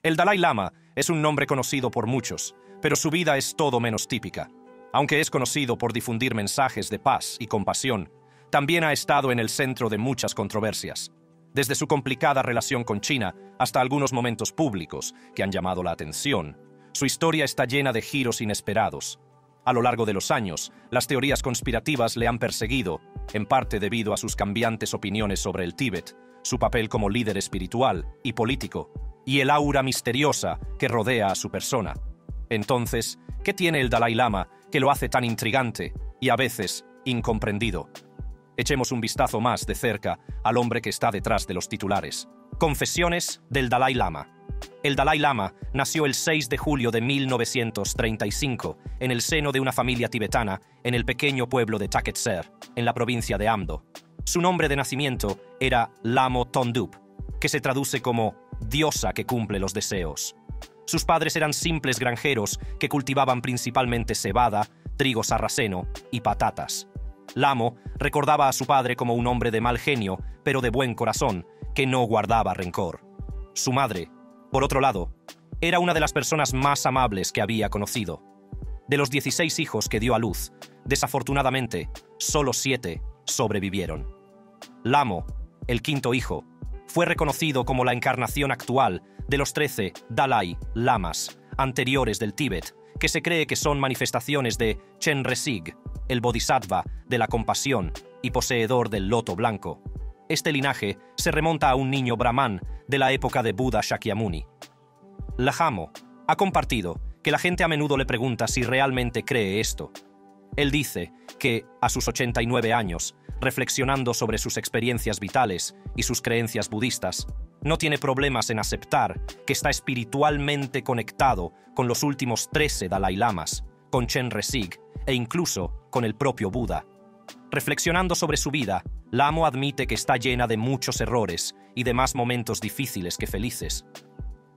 El Dalai Lama es un nombre conocido por muchos, pero su vida es todo menos típica. Aunque es conocido por difundir mensajes de paz y compasión, también ha estado en el centro de muchas controversias. Desde su complicada relación con China hasta algunos momentos públicos que han llamado la atención, su historia está llena de giros inesperados. A lo largo de los años, las teorías conspirativas le han perseguido, en parte debido a sus cambiantes opiniones sobre el Tíbet, su papel como líder espiritual y político, y el aura misteriosa que rodea a su persona. Entonces, ¿qué tiene el Dalai Lama que lo hace tan intrigante y a veces incomprendido? Echemos un vistazo más de cerca al hombre que está detrás de los titulares. Confesiones del Dalai Lama. El Dalai Lama nació el 6 de julio de 1935 en el seno de una familia tibetana en el pequeño pueblo de Taketser, en la provincia de Amdo. Su nombre de nacimiento era Lamo Thondup, que se traduce como diosa que cumple los deseos. Sus padres eran simples granjeros que cultivaban principalmente cebada, trigo sarraceno y patatas. Lamo recordaba a su padre como un hombre de mal genio, pero de buen corazón, que no guardaba rencor. Su madre, por otro lado, era una de las personas más amables que había conocido. De los 16 hijos que dio a luz, desafortunadamente, solo 7 sobrevivieron. Lamo, el quinto hijo, fue reconocido como la encarnación actual de los 13 Dalai Lamas anteriores del Tíbet, que se cree que son manifestaciones de Chenrezig, el bodhisattva de la compasión y poseedor del loto blanco. Este linaje se remonta a un niño brahmán de la época de Buda Shakyamuni. Lhamo ha compartido que la gente a menudo le pregunta si realmente cree esto. Él dice que, a sus 89 años, reflexionando sobre sus experiencias vitales y sus creencias budistas, no tiene problemas en aceptar que está espiritualmente conectado con los últimos 13 Dalai Lamas, con Chenrezig e incluso con el propio Buda. Reflexionando sobre su vida, Lamo admite que está llena de muchos errores y de más momentos difíciles que felices.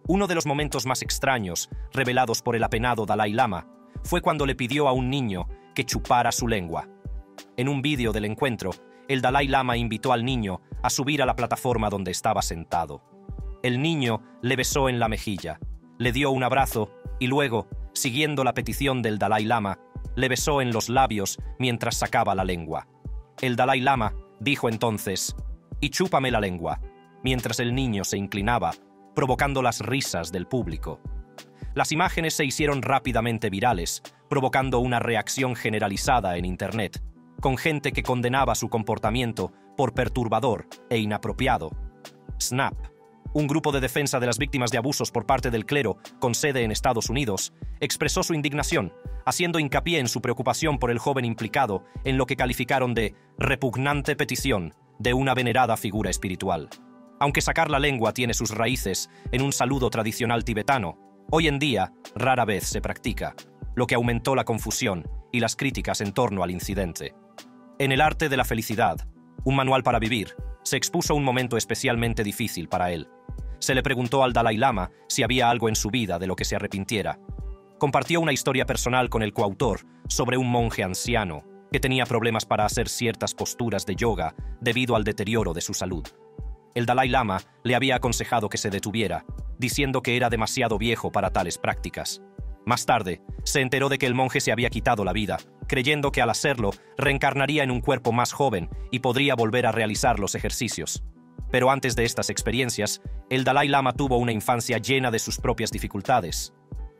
Uno de los momentos más extraños, revelados por el apenado Dalai Lama, fue cuando le pidió a un niño que chupara su lengua. En un vídeo del encuentro, el Dalai Lama invitó al niño a subir a la plataforma donde estaba sentado. El niño le besó en la mejilla, le dio un abrazo y luego, siguiendo la petición del Dalai Lama, le besó en los labios mientras sacaba la lengua. El Dalai Lama dijo entonces: «Y chúpame la lengua», mientras el niño se inclinaba, provocando las risas del público. Las imágenes se hicieron rápidamente virales, provocando una reacción generalizada en Internet, con gente que condenaba su comportamiento por perturbador e inapropiado. Snap, un grupo de defensa de las víctimas de abusos por parte del clero con sede en Estados Unidos, expresó su indignación, haciendo hincapié en su preocupación por el joven implicado en lo que calificaron de repugnante petición de una venerada figura espiritual. Aunque sacar la lengua tiene sus raíces en un saludo tradicional tibetano, hoy en día rara vez se practica, lo que aumentó la confusión y las críticas en torno al incidente. En El arte de la felicidad, un manual para vivir, se expuso un momento especialmente difícil para él. Se le preguntó al Dalai Lama si había algo en su vida de lo que se arrepintiera. Compartió una historia personal con el coautor sobre un monje anciano que tenía problemas para hacer ciertas posturas de yoga debido al deterioro de su salud. El Dalai Lama le había aconsejado que se detuviera, diciendo que era demasiado viejo para tales prácticas. Más tarde, se enteró de que el monje se había quitado la vida, creyendo que al hacerlo reencarnaría en un cuerpo más joven y podría volver a realizar los ejercicios. Pero antes de estas experiencias, el Dalai Lama tuvo una infancia llena de sus propias dificultades.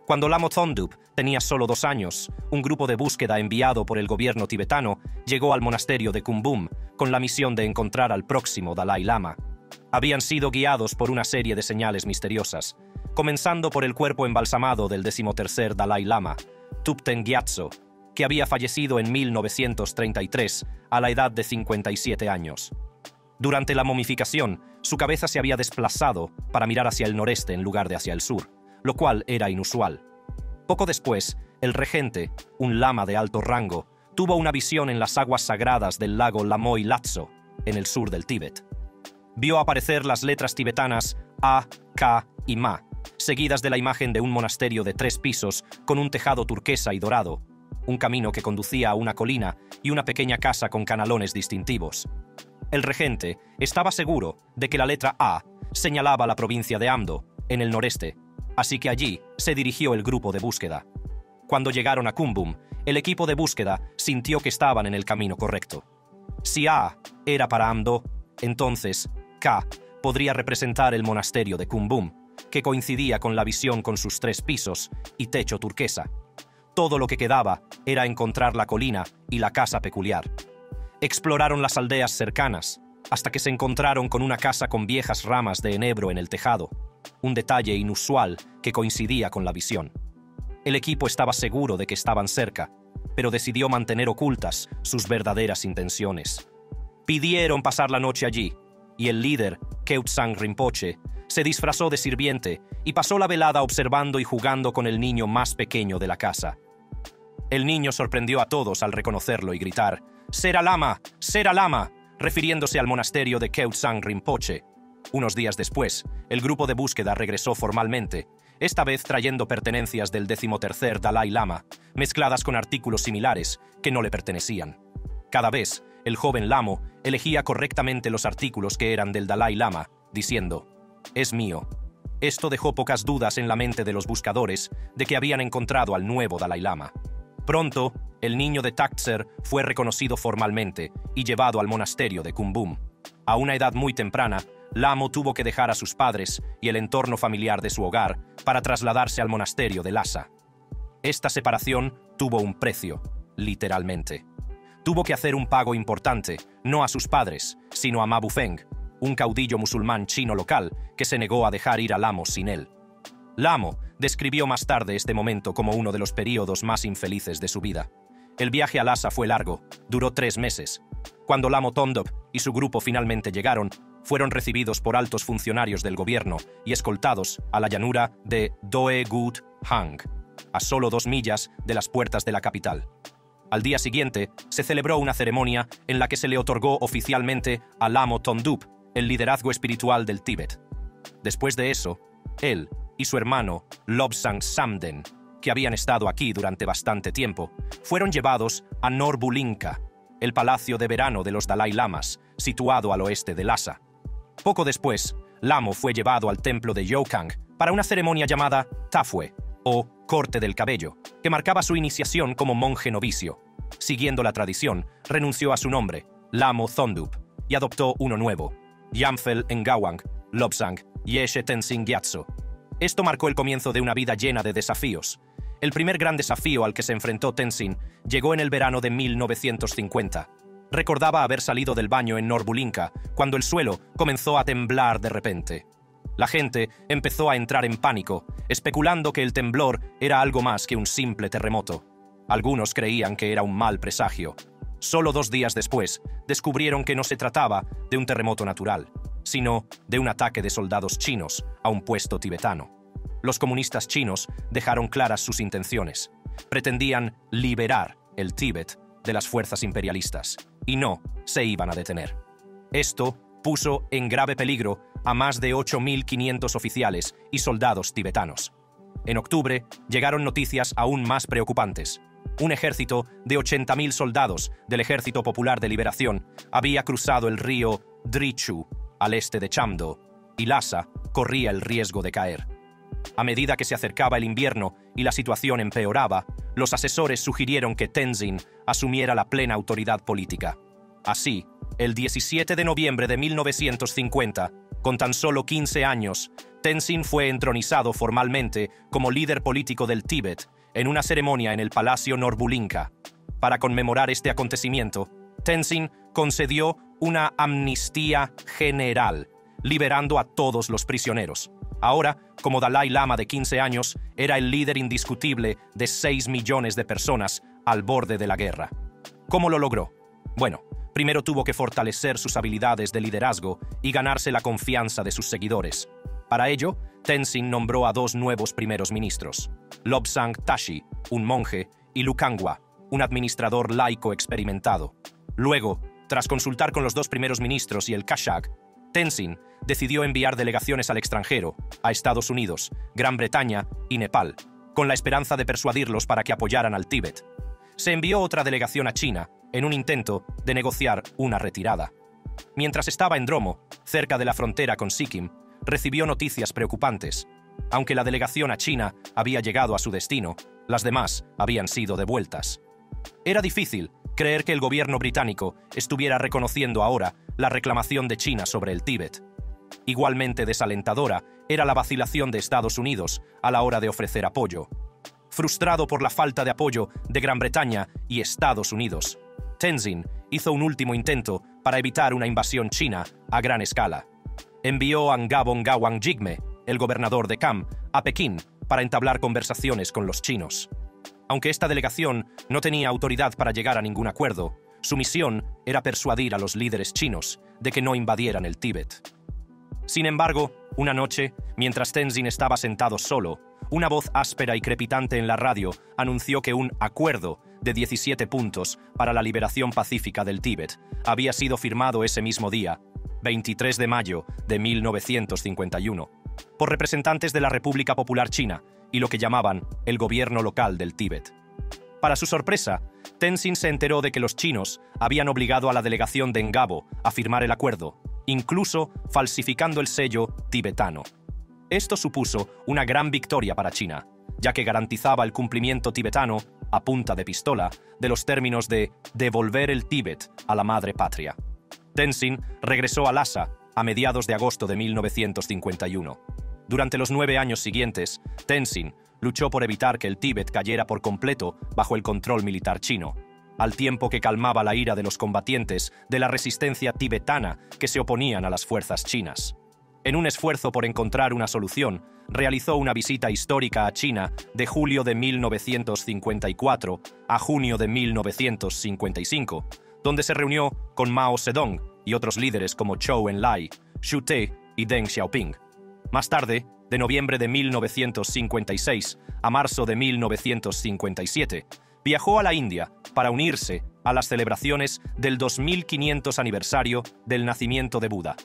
Cuando Lamo Thondup tenía solo 2 años, un grupo de búsqueda enviado por el gobierno tibetano llegó al monasterio de Kumbum con la misión de encontrar al próximo Dalai Lama. Habían sido guiados por una serie de señales misteriosas, comenzando por el cuerpo embalsamado del 13º Dalai Lama, Thupten Gyatso, que había fallecido en 1933 a la edad de 57 años. Durante la momificación, su cabeza se había desplazado para mirar hacia el noreste en lugar de hacia el sur, lo cual era inusual. Poco después, el regente, un lama de alto rango, tuvo una visión en las aguas sagradas del lago Lamoy Latso, en el sur del Tíbet. Vio aparecer las letras tibetanas A, K y Ma, seguidas de la imagen de un monasterio de 3 pisos con un tejado turquesa y dorado, un camino que conducía a una colina y una pequeña casa con canalones distintivos. El regente estaba seguro de que la letra A señalaba la provincia de Amdo, en el noreste, así que allí se dirigió el grupo de búsqueda. Cuando llegaron a Kumbum, el equipo de búsqueda sintió que estaban en el camino correcto. Si A era para Amdo, entonces K podría representar el monasterio de Kumbum, que coincidía con la visión con sus 3 pisos y techo turquesa. Todo lo que quedaba era encontrar la colina y la casa peculiar. Exploraron las aldeas cercanas, hasta que se encontraron con una casa con viejas ramas de enebro en el tejado, un detalle inusual que coincidía con la visión. El equipo estaba seguro de que estaban cerca, pero decidió mantener ocultas sus verdaderas intenciones. Pidieron pasar la noche allí, y el líder, Kheotsang Rinpoche, se disfrazó de sirviente y pasó la velada observando y jugando con el niño más pequeño de la casa. El niño sorprendió a todos al reconocerlo y gritar «Sera Lama, Sera Lama», refiriéndose al monasterio de Kheotsang Rinpoche. Unos días después, el grupo de búsqueda regresó formalmente, esta vez trayendo pertenencias del 13º Dalai Lama, mezcladas con artículos similares que no le pertenecían. Cada vez, el joven Lamo elegía correctamente los artículos que eran del Dalai Lama, diciendo «Es mío». Esto dejó pocas dudas en la mente de los buscadores de que habían encontrado al nuevo Dalai Lama. Pronto, el niño de Taktser fue reconocido formalmente y llevado al monasterio de Kumbum. A una edad muy temprana, Lamo tuvo que dejar a sus padres y el entorno familiar de su hogar para trasladarse al monasterio de Lhasa. Esta separación tuvo un precio, literalmente. Tuvo que hacer un pago importante, no a sus padres, sino a Ma Bufeng, un caudillo musulmán chino local que se negó a dejar ir a Lamo sin él. Lamo describió más tarde este momento como uno de los períodos más infelices de su vida. El viaje a Lhasa fue largo, duró 3 meses. Cuando Lamo Thondop y su grupo finalmente llegaron, fueron recibidos por altos funcionarios del gobierno y escoltados a la llanura de Doe Gut Hang, a solo 2 millas de las puertas de la capital. Al día siguiente, se celebró una ceremonia en la que se le otorgó oficialmente a Lamo Thondup el liderazgo espiritual del Tíbet. Después de eso, él y su hermano Lobsang Samden, que habían estado aquí durante bastante tiempo, fueron llevados a Norbulinka, el palacio de verano de los Dalai Lamas, situado al oeste de Lhasa. Poco después, Lamo fue llevado al templo de Yokang para una ceremonia llamada Tafue, o corte del cabello, que marcaba su iniciación como monje novicio. Siguiendo la tradición, renunció a su nombre, Lamo Thondup, y adoptó uno nuevo, Yamphel Ngawang Lobsang Yeshe Tenzin Gyatso. Esto marcó el comienzo de una vida llena de desafíos. El primer gran desafío al que se enfrentó Tenzin llegó en el verano de 1950. Recordaba haber salido del baño en Norbulinka cuando el suelo comenzó a temblar de repente. La gente empezó a entrar en pánico, especulando que el temblor era algo más que un simple terremoto. Algunos creían que era un mal presagio. Solo 2 días después, descubrieron que no se trataba de un terremoto natural, sino de un ataque de soldados chinos a un puesto tibetano. Los comunistas chinos dejaron claras sus intenciones. Pretendían liberar el Tíbet de las fuerzas imperialistas, y no se iban a detener. Esto puso en grave peligro a más de 8.500 oficiales y soldados tibetanos. En octubre llegaron noticias aún más preocupantes. Un ejército de 80.000 soldados del Ejército Popular de Liberación había cruzado el río Drichu al este de Chamdo, y Lhasa corría el riesgo de caer. A medida que se acercaba el invierno y la situación empeoraba, los asesores sugirieron que Tenzin asumiera la plena autoridad política. Así, el 17 de noviembre de 1950, con tan solo 15 años, Tenzin fue entronizado formalmente como líder político del Tíbet en una ceremonia en el Palacio Norbulinka. Para conmemorar este acontecimiento, Tenzin concedió una amnistía general, liberando a todos los prisioneros. Ahora, como Dalai Lama de 15 años, era el líder indiscutible de 6 millones de personas al borde de la guerra. ¿Cómo lo logró? Bueno, primero tuvo que fortalecer sus habilidades de liderazgo y ganarse la confianza de sus seguidores. Para ello, Tenzin nombró a 2 nuevos primeros ministros, Lobsang Tashi, un monje, y Lukangwa, un administrador laico experimentado. Luego, tras consultar con los 2 primeros ministros y el Kashag, Tenzin decidió enviar delegaciones al extranjero, a Estados Unidos, Gran Bretaña y Nepal, con la esperanza de persuadirlos para que apoyaran al Tíbet. Se envió otra delegación a China, en un intento de negociar una retirada. Mientras estaba en Dromo, cerca de la frontera con Sikkim, recibió noticias preocupantes. Aunque la delegación a China había llegado a su destino, las demás habían sido devueltas. Era difícil creer que el gobierno británico estuviera reconociendo ahora la reclamación de China sobre el Tíbet. Igualmente desalentadora era la vacilación de Estados Unidos a la hora de ofrecer apoyo. Frustrado por la falta de apoyo de Gran Bretaña y Estados Unidos, Tenzin hizo un último intento para evitar una invasión china a gran escala. Envió a Ngabong Ngawang Jigme, el gobernador de Kham, a Pekín para entablar conversaciones con los chinos. Aunque esta delegación no tenía autoridad para llegar a ningún acuerdo, su misión era persuadir a los líderes chinos de que no invadieran el Tíbet. Sin embargo, una noche, mientras Tenzin estaba sentado solo, una voz áspera y crepitante en la radio anunció que un acuerdo de 17 puntos para la liberación pacífica del Tíbet había sido firmado ese mismo día, 23 de mayo de 1951, por representantes de la República Popular China y lo que llamaban el gobierno local del Tíbet. Para su sorpresa, Tenzin se enteró de que los chinos habían obligado a la delegación de Ngabo a firmar el acuerdo, incluso falsificando el sello tibetano. Esto supuso una gran victoria para China, ya que garantizaba el cumplimiento tibetano, a punta de pistola, de los términos de devolver el Tíbet a la madre patria. Tenzin regresó a Lhasa a mediados de agosto de 1951. Durante los 9 años siguientes, Tenzin luchó por evitar que el Tíbet cayera por completo bajo el control militar chino, al tiempo que calmaba la ira de los combatientes de la resistencia tibetana que se oponían a las fuerzas chinas. En un esfuerzo por encontrar una solución, realizó una visita histórica a China de julio de 1954 a junio de 1955, donde se reunió con Mao Zedong y otros líderes como Zhou Enlai, Xu Te y Deng Xiaoping. Más tarde, de noviembre de 1956 a marzo de 1957, viajó a la India para unirse a las celebraciones del 2500 aniversario del nacimiento de Buda.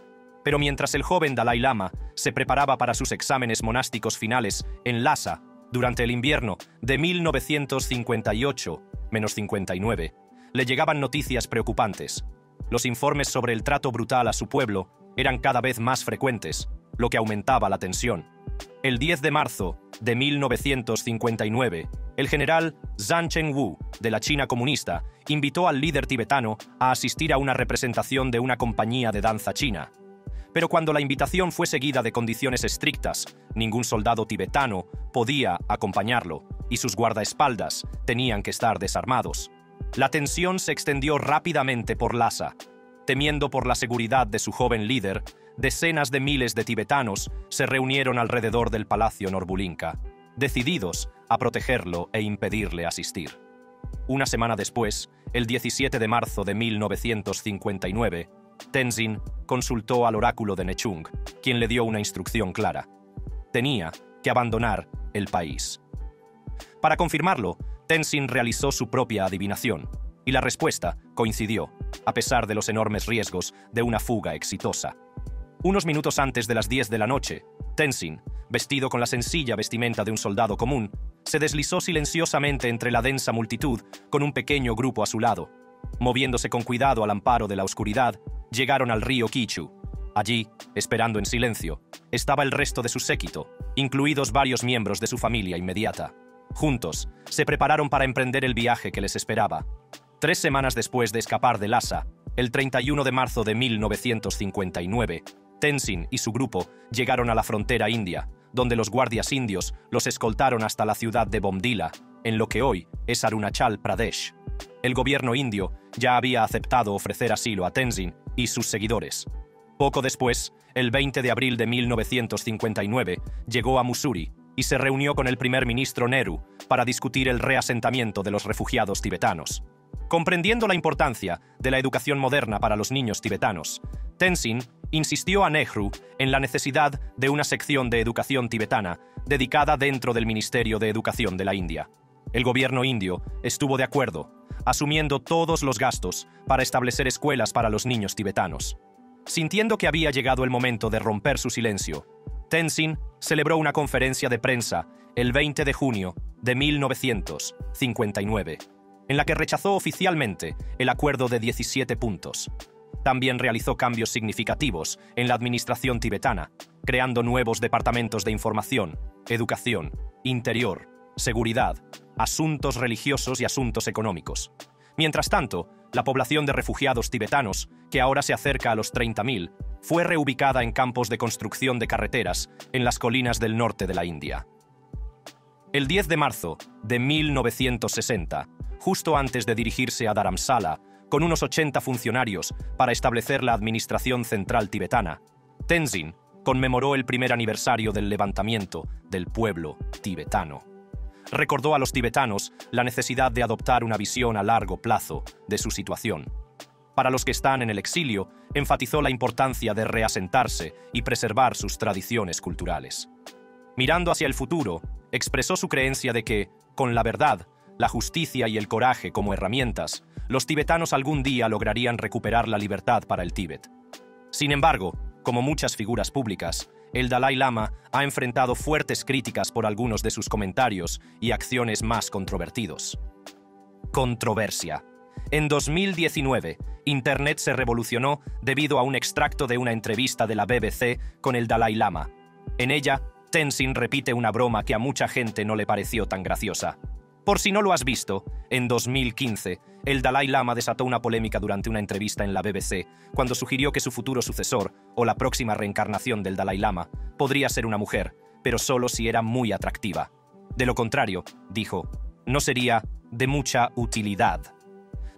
Pero mientras el joven Dalai Lama se preparaba para sus exámenes monásticos finales en Lhasa durante el invierno de 1958-59, le llegaban noticias preocupantes. Los informes sobre el trato brutal a su pueblo eran cada vez más frecuentes, lo que aumentaba la tensión. El 10 de marzo de 1959, el general Zhang Chengwu, de la China comunista, invitó al líder tibetano a asistir a una representación de una compañía de danza china. Pero cuando la invitación fue seguida de condiciones estrictas, ningún soldado tibetano podía acompañarlo y sus guardaespaldas tenían que estar desarmados. La tensión se extendió rápidamente por Lhasa. Temiendo por la seguridad de su joven líder, decenas de miles de tibetanos se reunieron alrededor del Palacio Norbulinka, decididos a protegerlo e impedirle asistir. Una semana después, el 17 de marzo de 1959, Tenzin consultó al oráculo de Nechung, quien le dio una instrucción clara. Tenía que abandonar el país. Para confirmarlo, Tenzin realizó su propia adivinación, y la respuesta coincidió, a pesar de los enormes riesgos de una fuga exitosa. Unos minutos antes de las 10 de la noche, Tenzin, vestido con la sencilla vestimenta de un soldado común, se deslizó silenciosamente entre la densa multitud con un pequeño grupo a su lado. Moviéndose con cuidado al amparo de la oscuridad, llegaron al río Qichu. Allí, esperando en silencio, estaba el resto de su séquito, incluidos varios miembros de su familia inmediata. Juntos, se prepararon para emprender el viaje que les esperaba. 3 semanas después de escapar de Lhasa, el 31 de marzo de 1959, Tenzin y su grupo llegaron a la frontera india, donde los guardias indios los escoltaron hasta la ciudad de Bomdila, en lo que hoy es Arunachal Pradesh. El gobierno indio ya había aceptado ofrecer asilo a Tenzin y sus seguidores. Poco después, el 20 de abril de 1959, llegó a Mussoorie y se reunió con el primer ministro Nehru para discutir el reasentamiento de los refugiados tibetanos. Comprendiendo la importancia de la educación moderna para los niños tibetanos, Tenzin insistió a Nehru en la necesidad de una sección de educación tibetana dedicada dentro del Ministerio de Educación de la India. El gobierno indio estuvo de acuerdo, asumiendo todos los gastos para establecer escuelas para los niños tibetanos. Sintiendo que había llegado el momento de romper su silencio, Tenzin celebró una conferencia de prensa el 20 de junio de 1959, en la que rechazó oficialmente el acuerdo de 17 puntos. también realizó cambios significativos en la administración tibetana, creando nuevos departamentos de información, educación, interior, seguridad, asuntos religiosos y asuntos económicos. Mientras tanto, la población de refugiados tibetanos, que ahora se acerca a los 30.000, fue reubicada en campos de construcción de carreteras en las colinas del norte de la India. El 10 de marzo de 1960, justo antes de dirigirse a Dharamsala, con unos 80 funcionarios para establecer la administración central tibetana, Tenzin conmemoró el primer aniversario del levantamiento del pueblo tibetano. Recordó a los tibetanos la necesidad de adoptar una visión a largo plazo de su situación. Para los que están en el exilio, enfatizó la importancia de reasentarse y preservar sus tradiciones culturales. Mirando hacia el futuro, expresó su creencia de que, con la verdad, la justicia y el coraje como herramientas, los tibetanos algún día lograrían recuperar la libertad para el Tíbet. Sin embargo, como muchas figuras públicas, el Dalai Lama ha enfrentado fuertes críticas por algunos de sus comentarios y acciones más controvertidos. Controversia. En 2019, Internet se revolucionó debido a un extracto de una entrevista de la BBC con el Dalai Lama. En ella, Tenzin repite una broma que a mucha gente no le pareció tan graciosa. Por si no lo has visto, en 2015, el Dalai Lama desató una polémica durante una entrevista en la BBC, cuando sugirió que su futuro sucesor, o la próxima reencarnación del Dalai Lama, podría ser una mujer, pero solo si era muy atractiva. De lo contrario, dijo, no sería de mucha utilidad.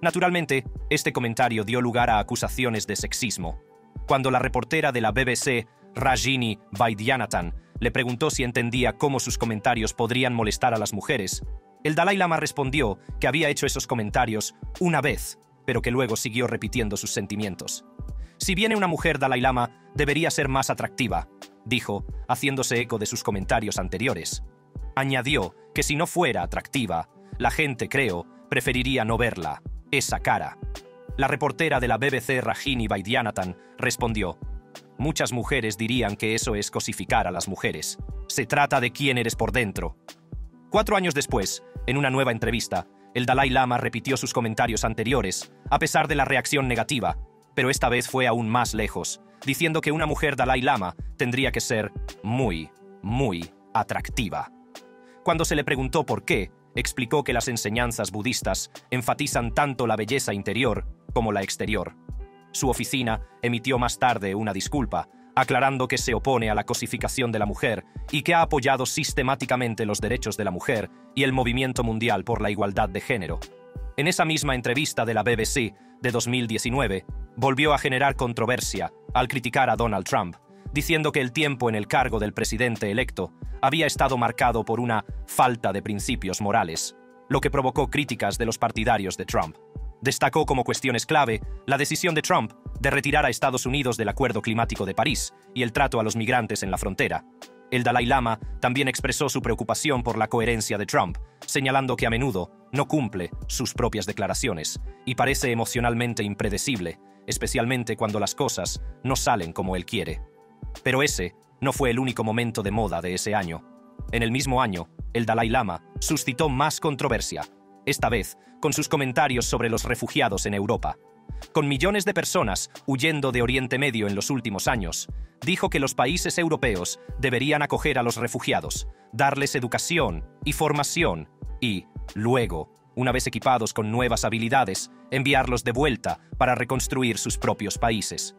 Naturalmente, este comentario dio lugar a acusaciones de sexismo. Cuando la reportera de la BBC, Rajini Vaidyanathan, le preguntó si entendía cómo sus comentarios podrían molestar a las mujeres, el Dalai Lama respondió que había hecho esos comentarios una vez, pero que luego siguió repitiendo sus sentimientos. Si viene una mujer Dalai Lama, debería ser más atractiva, dijo, haciéndose eco de sus comentarios anteriores. Añadió que si no fuera atractiva, la gente, creo, preferiría no verla, esa cara. La reportera de la BBC Rajini Vaidyanathan respondió, muchas mujeres dirían que eso es cosificar a las mujeres. Se trata de quién eres por dentro. 4 años después, en una nueva entrevista, el Dalai Lama repitió sus comentarios anteriores, a pesar de la reacción negativa, pero esta vez fue aún más lejos, diciendo que una mujer Dalai Lama tendría que ser muy, muy atractiva. Cuando se le preguntó por qué, explicó que las enseñanzas budistas enfatizan tanto la belleza interior como la exterior. Su oficina emitió más tarde una disculpa, aclarando que se opone a la cosificación de la mujer y que ha apoyado sistemáticamente los derechos de la mujer y el movimiento mundial por la igualdad de género. En esa misma entrevista de la BBC de 2019, volvió a generar controversia al criticar a Donald Trump, diciendo que el tiempo en el cargo del presidente electo había estado marcado por una falta de principios morales, lo que provocó críticas de los partidarios de Trump. Destacó como cuestiones clave la decisión de Trump de retirar a Estados Unidos del Acuerdo Climático de París y el trato a los migrantes en la frontera. El Dalai Lama también expresó su preocupación por la coherencia de Trump, señalando que a menudo no cumple sus propias declaraciones y parece emocionalmente impredecible, especialmente cuando las cosas no salen como él quiere. Pero ese no fue el único momento de moda de ese año. En el mismo año, el Dalai Lama suscitó más controversia, esta vez con sus comentarios sobre los refugiados en Europa. Con millones de personas huyendo de Oriente Medio en los últimos años, dijo que los países europeos deberían acoger a los refugiados, darles educación y formación y, luego, una vez equipados con nuevas habilidades, enviarlos de vuelta para reconstruir sus propios países.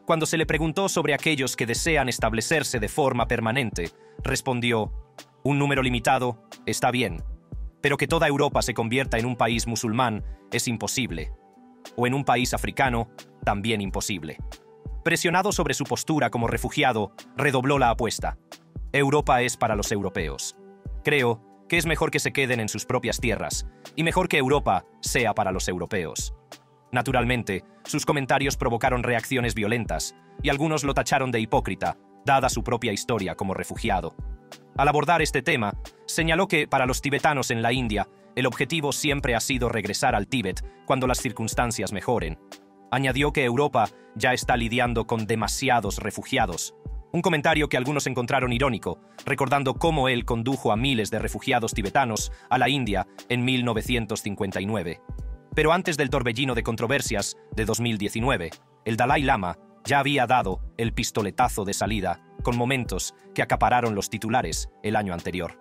Cuando se le preguntó sobre aquellos que desean establecerse de forma permanente, respondió, un número limitado está bien, pero que toda Europa se convierta en un país musulmán es imposible. O en un país africano, también imposible. Presionado sobre su postura como refugiado, redobló la apuesta. Europa es para los europeos. Creo que es mejor que se queden en sus propias tierras, y mejor que Europa sea para los europeos. Naturalmente, sus comentarios provocaron reacciones violentas, y algunos lo tacharon de hipócrita, dada su propia historia como refugiado. Al abordar este tema, señaló que, para los tibetanos en la India, el objetivo siempre ha sido regresar al Tíbet cuando las circunstancias mejoren. Añadió que Europa ya está lidiando con demasiados refugiados, un comentario que algunos encontraron irónico, recordando cómo él condujo a miles de refugiados tibetanos a la India en 1959. Pero antes del torbellino de controversias de 2019, el Dalai Lama ya había dado el pistoletazo de salida con momentos que acapararon los titulares el año anterior.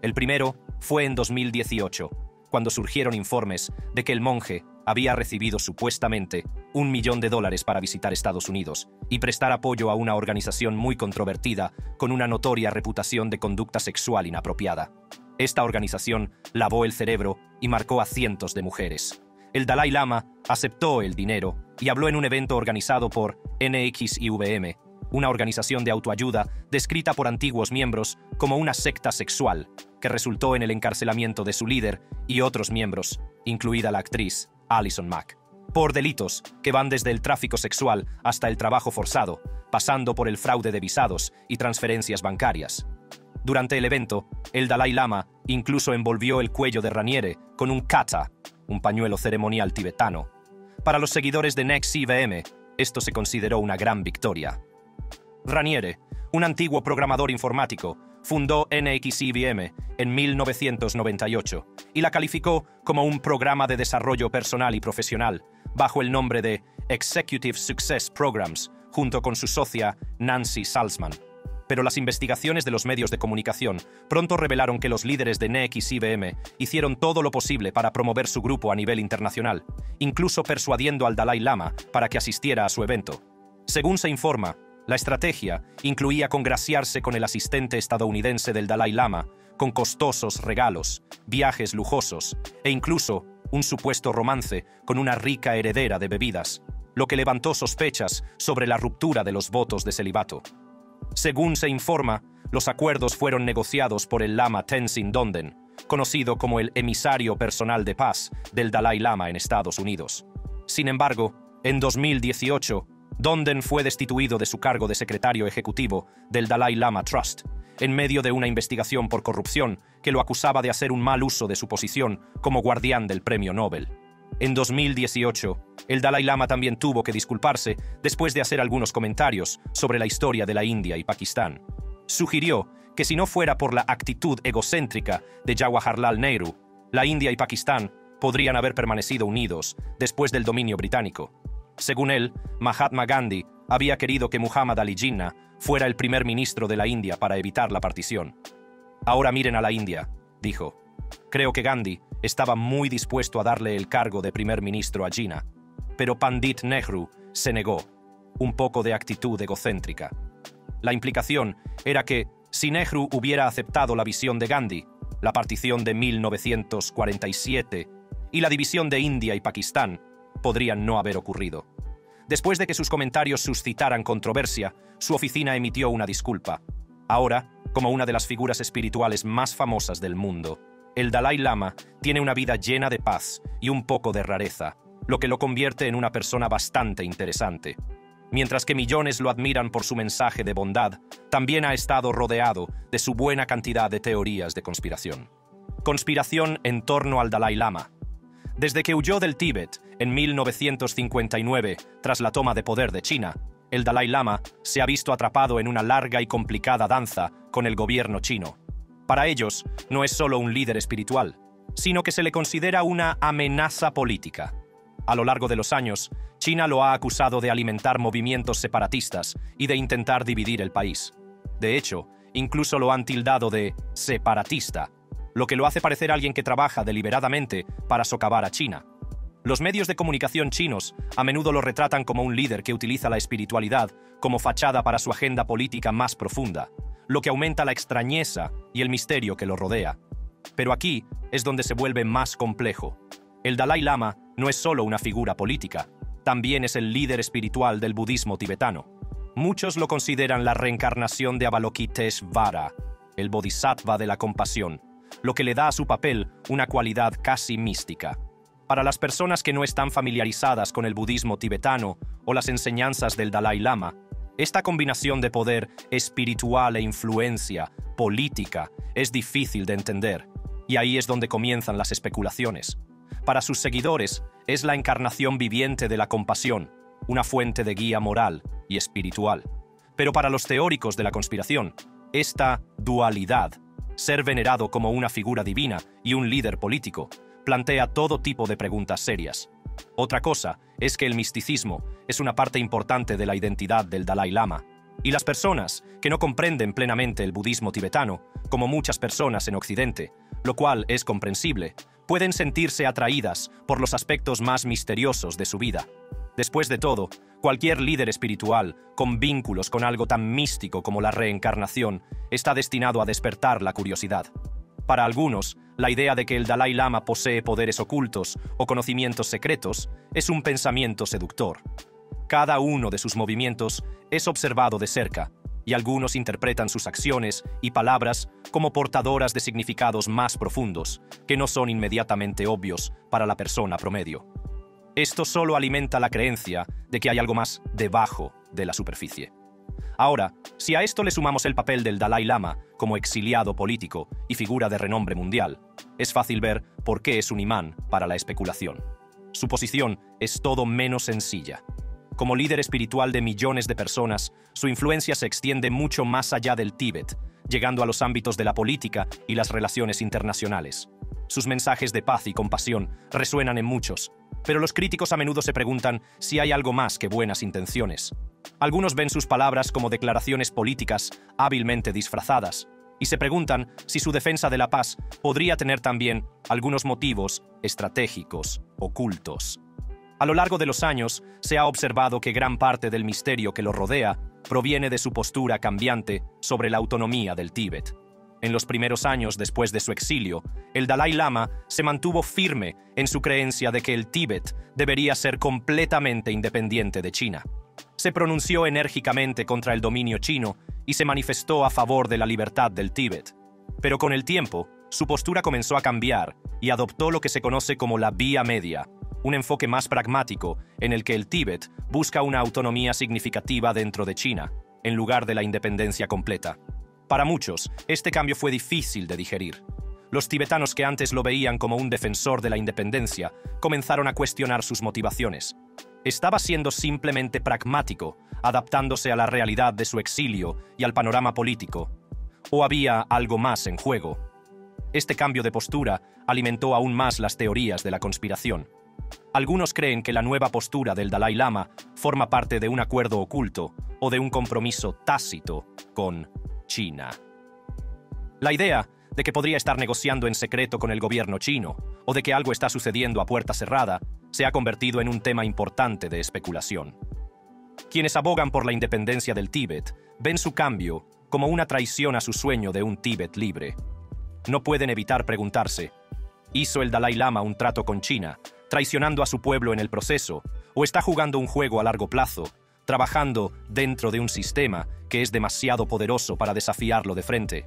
El primero fue en 2018, cuando surgieron informes de que el monje había recibido supuestamente $1 millón para visitar Estados Unidos y prestar apoyo a una organización muy controvertida con una notoria reputación de conducta sexual inapropiada. Esta organización lavó el cerebro y marcó a cientos de mujeres. El Dalai Lama aceptó el dinero y habló en un evento organizado por NXIVM, una organización de autoayuda descrita por antiguos miembros como una secta sexual que resultó en el encarcelamiento de su líder y otros miembros, incluida la actriz Alison Mack, por delitos que van desde el tráfico sexual hasta el trabajo forzado, pasando por el fraude de visados y transferencias bancarias. Durante el evento, el Dalai Lama incluso envolvió el cuello de Raniere con un kata, un pañuelo ceremonial tibetano. Para los seguidores de NXIVM, esto se consideró una gran victoria. Raniere, un antiguo programador informático, fundó NXIVM en 1998 y la calificó como un programa de desarrollo personal y profesional bajo el nombre de Executive Success Programs, junto con su socia Nancy Salzman. Pero las investigaciones de los medios de comunicación pronto revelaron que los líderes de NXIVM hicieron todo lo posible para promover su grupo a nivel internacional, incluso persuadiendo al Dalai Lama para que asistiera a su evento. Según se informa, la estrategia incluía congraciarse con el asistente estadounidense del Dalai Lama, con costosos regalos, viajes lujosos e incluso un supuesto romance con una rica heredera de bebidas, lo que levantó sospechas sobre la ruptura de los votos de celibato. Según se informa, los acuerdos fueron negociados por el Lama Tenzin Donden, conocido como el emisario personal de paz del Dalai Lama en Estados Unidos. Sin embargo, en 2018, Donden fue destituido de su cargo de secretario ejecutivo del Dalai Lama Trust, en medio de una investigación por corrupción que lo acusaba de hacer un mal uso de su posición como guardián del Premio Nobel. En 2018, el Dalai Lama también tuvo que disculparse después de hacer algunos comentarios sobre la historia de la India y Pakistán. Sugirió que si no fuera por la actitud egocéntrica de Jawaharlal Nehru, la India y Pakistán podrían haber permanecido unidos después del dominio británico. Según él, Mahatma Gandhi había querido que Muhammad Ali Jinnah fuera el primer ministro de la India para evitar la partición. Ahora miren a la India, dijo. Creo que Gandhi estaba muy dispuesto a darle el cargo de primer ministro a Jinnah, pero Pandit Nehru se negó, un poco de actitud egocéntrica. La implicación era que, si Nehru hubiera aceptado la visión de Gandhi, la partición de 1947 y la división de India y Pakistán podrían no haber ocurrido. Después de que sus comentarios suscitaran controversia, su oficina emitió una disculpa. Ahora, como una de las figuras espirituales más famosas del mundo, el Dalai Lama tiene una vida llena de paz y un poco de rareza, lo que lo convierte en una persona bastante interesante. Mientras que millones lo admiran por su mensaje de bondad, también ha estado rodeado de su buena cantidad de teorías de conspiración. Conspiración en torno al Dalai Lama. Desde que huyó del Tíbet en 1959 tras la toma de poder de China, el Dalai Lama se ha visto atrapado en una larga y complicada danza con el gobierno chino. Para ellos, no es solo un líder espiritual, sino que se le considera una amenaza política. A lo largo de los años, China lo ha acusado de alimentar movimientos separatistas y de intentar dividir el país. De hecho, incluso lo han tildado de separatista, lo que lo hace parecer alguien que trabaja deliberadamente para socavar a China. Los medios de comunicación chinos a menudo lo retratan como un líder que utiliza la espiritualidad como fachada para su agenda política más profunda, lo que aumenta la extrañeza y el misterio que lo rodea. Pero aquí es donde se vuelve más complejo. El Dalai Lama no es solo una figura política, también es el líder espiritual del budismo tibetano. Muchos lo consideran la reencarnación de Avalokiteshvara, el bodhisattva de la compasión, lo que le da a su papel una cualidad casi mística. Para las personas que no están familiarizadas con el budismo tibetano o las enseñanzas del Dalai Lama, esta combinación de poder espiritual e influencia política es difícil de entender, y ahí es donde comienzan las especulaciones. Para sus seguidores, es la encarnación viviente de la compasión, una fuente de guía moral y espiritual. Pero para los teóricos de la conspiración, esta dualidad, ser venerado como una figura divina y un líder político, plantea todo tipo de preguntas serias. Otra cosa es que el misticismo es una parte importante de la identidad del Dalai Lama, y las personas que no comprenden plenamente el budismo tibetano, como muchas personas en Occidente, lo cual es comprensible, pueden sentirse atraídas por los aspectos más misteriosos de su vida. Después de todo, cualquier líder espiritual con vínculos con algo tan místico como la reencarnación está destinado a despertar la curiosidad. Para algunos, la idea de que el Dalai Lama posee poderes ocultos o conocimientos secretos es un pensamiento seductor. Cada uno de sus movimientos es observado de cerca, y algunos interpretan sus acciones y palabras como portadoras de significados más profundos, que no son inmediatamente obvios para la persona promedio. Esto solo alimenta la creencia de que hay algo más debajo de la superficie. Ahora, si a esto le sumamos el papel del Dalai Lama como exiliado político y figura de renombre mundial, es fácil ver por qué es un imán para la especulación. Su posición es todo menos sencilla. Como líder espiritual de millones de personas, su influencia se extiende mucho más allá del Tíbet, llegando a los ámbitos de la política y las relaciones internacionales. Sus mensajes de paz y compasión resuenan en muchos, pero los críticos a menudo se preguntan si hay algo más que buenas intenciones. Algunos ven sus palabras como declaraciones políticas hábilmente disfrazadas, y se preguntan si su defensa de la paz podría tener también algunos motivos estratégicos ocultos. A lo largo de los años, se ha observado que gran parte del misterio que lo rodea proviene de su postura cambiante sobre la autonomía del Tíbet. En los primeros años después de su exilio, el Dalai Lama se mantuvo firme en su creencia de que el Tíbet debería ser completamente independiente de China. Se pronunció enérgicamente contra el dominio chino y se manifestó a favor de la libertad del Tíbet. Pero con el tiempo, su postura comenzó a cambiar y adoptó lo que se conoce como la vía media, un enfoque más pragmático en el que el Tíbet busca una autonomía significativa dentro de China, en lugar de la independencia completa. Para muchos, este cambio fue difícil de digerir. Los tibetanos que antes lo veían como un defensor de la independencia comenzaron a cuestionar sus motivaciones. ¿Estaba siendo simplemente pragmático, adaptándose a la realidad de su exilio y al panorama político? ¿O había algo más en juego? Este cambio de postura alimentó aún más las teorías de la conspiración. Algunos creen que la nueva postura del Dalai Lama forma parte de un acuerdo oculto o de un compromiso tácito con China. La idea de que podría estar negociando en secreto con el gobierno chino o de que algo está sucediendo a puerta cerrada se ha convertido en un tema importante de especulación. Quienes abogan por la independencia del Tíbet ven su cambio como una traición a su sueño de un Tíbet libre. No pueden evitar preguntarse, ¿hizo el Dalai Lama un trato con China, traicionando a su pueblo en el proceso, o está jugando un juego a largo plazo, trabajando dentro de un sistema que es demasiado poderoso para desafiarlo de frente?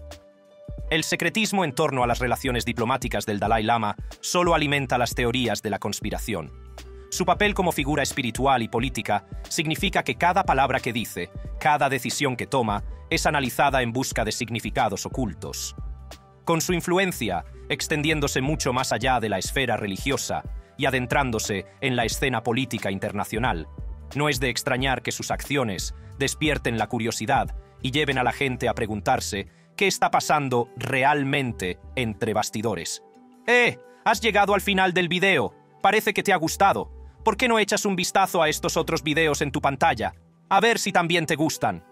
El secretismo en torno a las relaciones diplomáticas del Dalai Lama solo alimenta las teorías de la conspiración. Su papel como figura espiritual y política significa que cada palabra que dice, cada decisión que toma, es analizada en busca de significados ocultos. Con su influencia extendiéndose mucho más allá de la esfera religiosa y adentrándose en la escena política internacional, no es de extrañar que sus acciones despierten la curiosidad y lleven a la gente a preguntarse qué está pasando realmente entre bastidores. ¡Has llegado al final del video! Parece que te ha gustado. ¿Por qué no echas un vistazo a estos otros videos en tu pantalla? A ver si también te gustan.